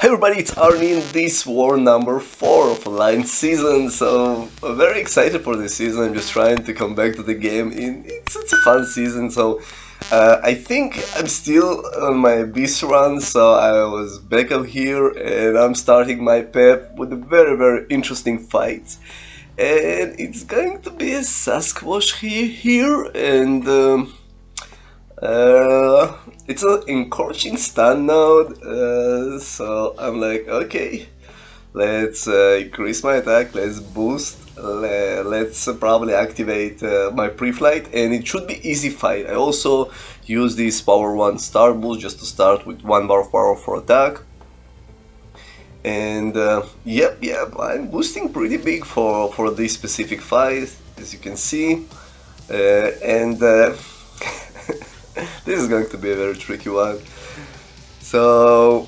Hi everybody, it's Arnie in this war number 4 of Alliance season, so I'm very excited for this season. I'm just trying to come back to the game. It's a fun season, so I think I'm still on my beast run, so I was back up here and I'm starting my pep with a very interesting fight. And it's going to be a Sasquatch here and it's an encouraging stand node, so I'm like, okay, let's increase my attack, let's boost, let's probably activate my pre-flight, and it should be easy fight. I also use this power 1 star boost just to start with 1 bar of power for attack. And yep, I'm boosting pretty big for this specific fight, as you can see, and this is going to be a very tricky one. So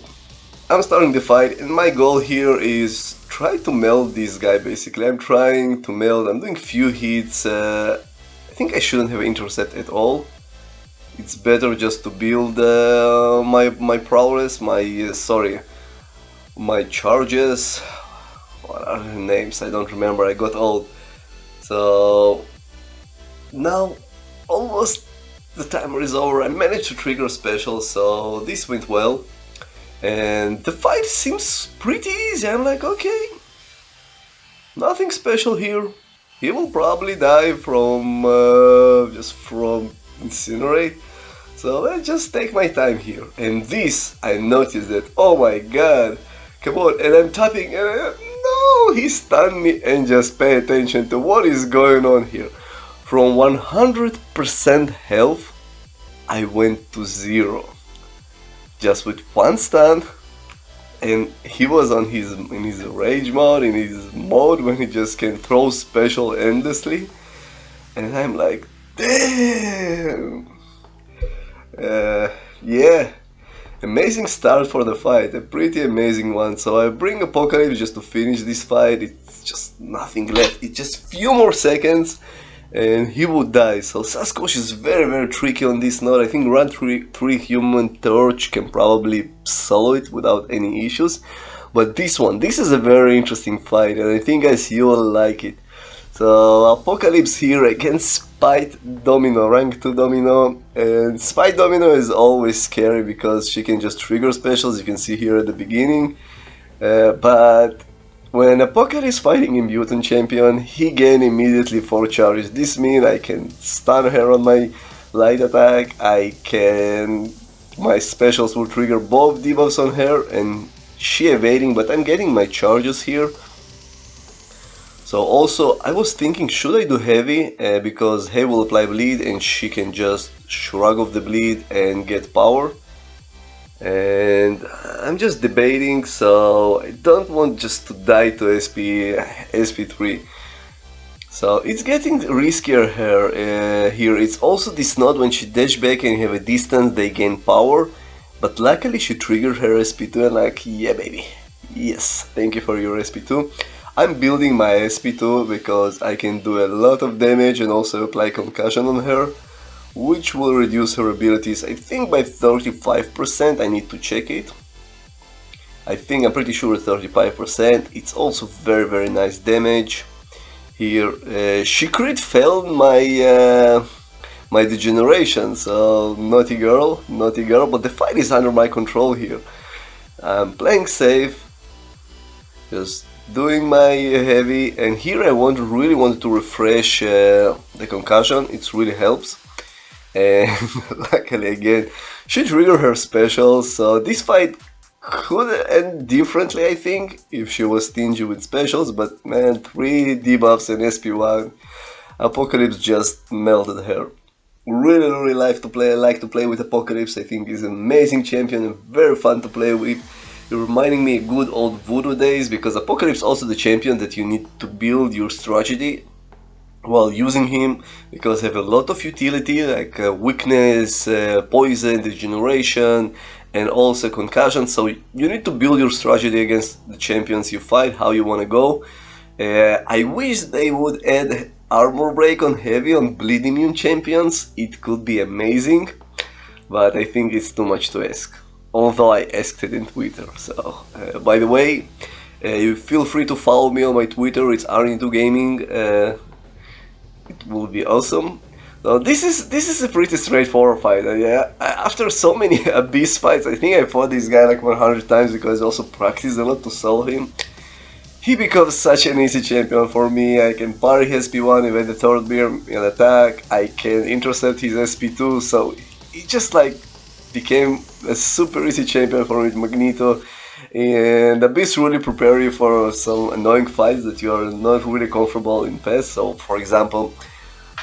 I'm starting the fight, and my goal here is try to melt this guy. Basically, I'm trying to melt. I'm doing few hits. I think I shouldn't have intercept at all. It's better just to build my prowess, my charges. What are the names? I don't remember. I got old. So now almost the timer is over. I managed to trigger special, so this went well. And the fight seems pretty easy. I'm like, okay, nothing special here. He will probably die from incinerate. So I just take my time here. And this, I noticed that, oh my god, come on, and I'm tapping and no, he stunned me. And just pay attention to what is going on here. From 100% health, I went to 0. Just with 1 stun, and he was in his rage mode, in his mode when he just can throw special endlessly. And I'm like, damn! Yeah, amazing start for the fight, a pretty amazing one. So I bring Apocalypse just to finish this fight. It's just nothing left, it's just few more seconds and he would die. So Sasquatch is very tricky on this node. I think run 3 human torch can probably solo it without any issues. But this is a very interesting fight, and I think guys you will like it. So Apocalypse here against Spite Domino, rank 2 Domino, and Spite Domino is always scary because she can just trigger specials, you can see here at the beginning, but when Apocalypse is fighting in Mutant Champion, he gains immediately 4 charges. This means I can stun her on my light attack, my specials will trigger both debuffs on her, and she evading, but I'm getting my charges here. So also, I was thinking, should I do heavy, because heavy will apply bleed and she can just shrug off the bleed and get power. And I'm just debating, so I don't want just to die to SP3. So it's getting riskier here. It's also this node when she dash back and have a distance, they gain power. But luckily she triggered her SP2 and like, yeah baby, yes, thank you for your SP2. I'm building my SP2 because I can do a lot of damage and also apply concussion on her, which will reduce her abilities, I think by 35%, I need to check it. I'm pretty sure 35%, it's also very nice damage. Here, she crit failed my my degeneration, so naughty girl, but the fight is under my control here. I'm playing safe, just doing my heavy, and here I really wanted to refresh the concussion, it really helps. And luckily again, she triggered her special, so this fight could end differently I think, if she was stingy with specials, but man, 3 debuffs and SP1, Apocalypse just melted her. Really like to play, I like to play with Apocalypse, I think he's an amazing champion and very fun to play with. You're reminding me of good old Voodoo days, because Apocalypse is also the champion that you need to build your strategy while using him, because have a lot of utility like weakness, poison, degeneration, and also concussion. So you need to build your strategy against the champions you fight, how you want to go. I wish they would add armor break on heavy on bleed immune champions, it could be amazing, but I think it's too much to ask. although I asked it in Twitter. So, by the way, you feel free to follow me on my Twitter. It's R2Gaming. It will be awesome. So this is a pretty straightforward fight. Yeah, after so many Abyss fights, I think I fought this guy like 100 times because I also practiced a lot to solve him. He becomes such an easy champion for me. I can parry his SP1 with the third beam in attack. I can intercept his SP2, so he just like became a super easy champion for me with Magneto. And Abyss really prepare you for some annoying fights that you are not really comfortable in PES. So for example,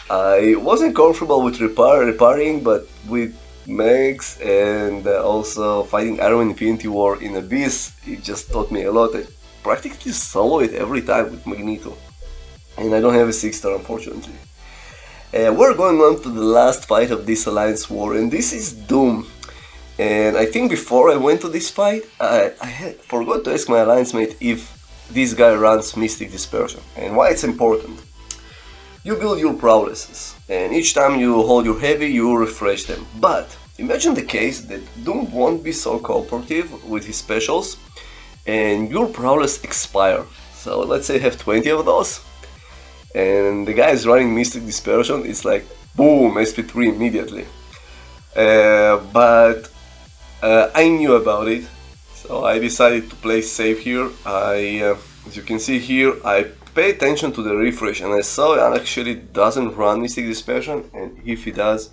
I wasn't comfortable with repairing, but with Megs and also fighting Iron Infinity War in Abyss, it just taught me a lot. I practically solo it every time with Magneto. And I don't have a 6-star, unfortunately. We're going on to the last fight of this Alliance War, and this is Doom. And I think before I went to this fight, I forgot to ask my alliance mate if this guy runs Mystic Dispersion, and why it's important. You build your prowesses, and each time you hold your heavy, you refresh them. But imagine the case that Doom won't be so cooperative with his specials, and your prowess expire. So let's say you have 20 of those, and the guy is running Mystic Dispersion, it's like boom, SP3 immediately. But I knew about it, so I decided to play safe here. As you can see here, I pay attention to the refresh, and I saw it actually doesn't run Mystic Dispersion, and if it does,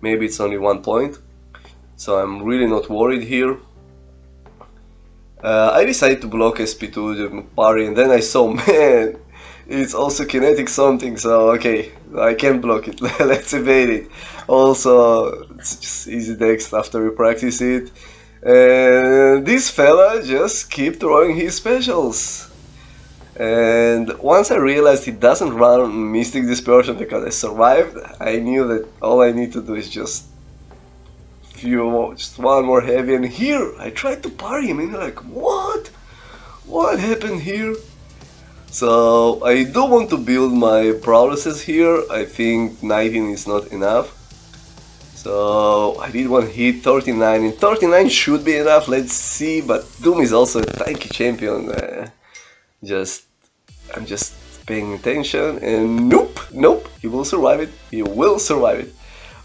maybe it's only 1 point. So I'm really not worried here. I decided to block SP2 the parry, and then I saw, man, it's also kinetic something, so okay, I can block it. Let's evade it. Also, it's just easy text after we practice it. And this fella just keep throwing his specials. And once I realized he doesn't run Mystic Dispersion because I survived, I knew that all I need to do is just one more heavy, and here I tried to parry him and like, what? What happened here? So I do want to build my prowesses here. I think 19 is not enough. So I did one hit, 39, and 39 should be enough, let's see, but Doom is also a tanky champion. I'm just paying attention, and nope, he will survive it,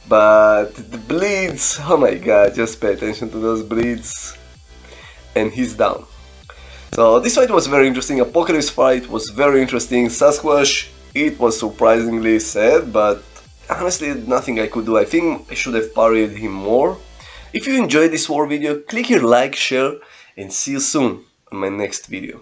but the bleeds, oh my god, just pay attention to those bleeds, and he's down. So this fight was very interesting. Apocalypse fight was very interesting. Sasquatch, it was surprisingly sad, but honestly nothing I could do. I think I should have parried him more. If you enjoyed this war video, click here like, share, and see you soon on my next video.